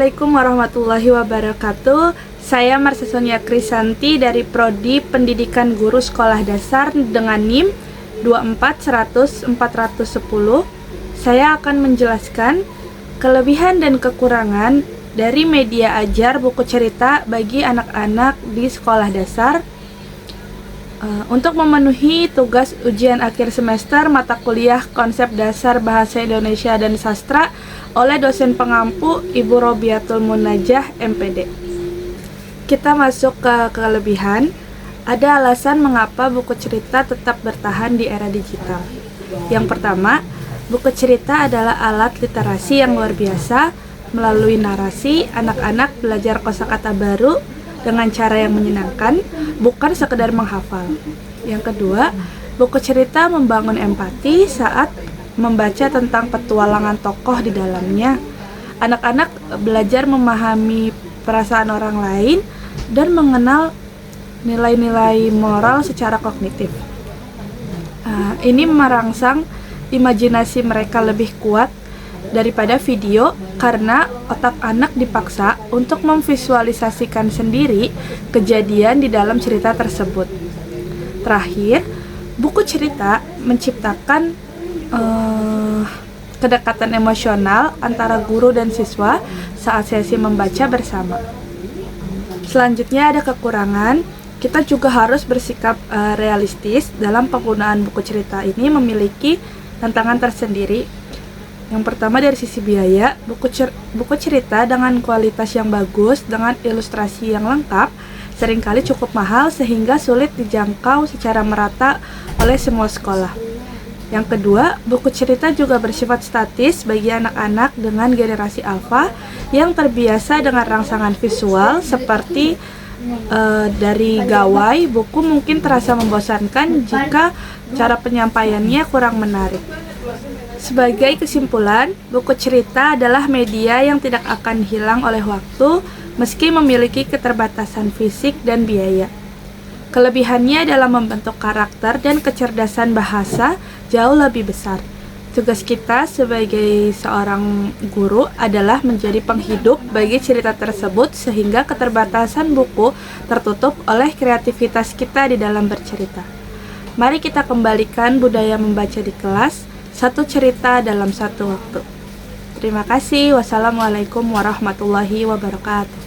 Assalamualaikum warahmatullahi wabarakatuh. Saya Marsha Sonia Krisanti dari Prodi Pendidikan Guru Sekolah Dasar dengan NIM 24100-410. Saya akan menjelaskan kelebihan dan kekurangan dari media ajar buku cerita bagi anak-anak di sekolah dasar untuk memenuhi tugas ujian akhir semester mata kuliah Konsep Dasar Bahasa Indonesia dan Sastra oleh dosen pengampu Ibu Robiatul Munajjah, MPD. Kita masuk ke kelebihan. Ada alasan mengapa buku cerita tetap bertahan di era digital. Yang pertama, buku cerita adalah alat literasi yang luar biasa. Melalui narasi, anak-anak belajar kosakata baru dengan cara yang menyenangkan, bukan sekedar menghafal. Yang kedua, buku cerita membangun empati saat membaca tentang petualangan tokoh di dalamnya. Anak-anak belajar memahami perasaan orang lain dan mengenal nilai-nilai moral secara kognitif. Ini merangsang imajinasi mereka lebih kuat daripada video karena otak anak dipaksa untuk memvisualisasikan sendiri kejadian di dalam cerita tersebut. Terakhir, buku cerita menciptakan kedekatan emosional antara guru dan siswa saat sesi membaca bersama. Selanjutnya ada kekurangan. Kita juga harus bersikap realistis dalam penggunaan buku cerita ini memiliki tantangan tersendiri. Yang pertama dari sisi biaya, buku cerita dengan kualitas yang bagus dengan ilustrasi yang lengkap seringkali cukup mahal sehingga sulit dijangkau secara merata oleh semua sekolah. Yang kedua, buku cerita juga bersifat statis bagi anak-anak dengan generasi alfa yang terbiasa dengan rangsangan visual seperti dari gawai. Buku mungkin terasa membosankan jika cara penyampaiannya kurang menarik. Sebagai kesimpulan, buku cerita adalah media yang tidak akan hilang oleh waktu meski memiliki keterbatasan fisik dan biaya. Kelebihannya dalam membentuk karakter dan kecerdasan bahasa jauh lebih besar. Tugas kita sebagai seorang guru adalah menjadi penghidup bagi cerita tersebut sehingga keterbatasan buku tertutup oleh kreativitas kita di dalam bercerita. Mari kita kembalikan budaya membaca di kelas, satu cerita dalam satu waktu. Terima kasih. Wassalamualaikum warahmatullahi wabarakatuh.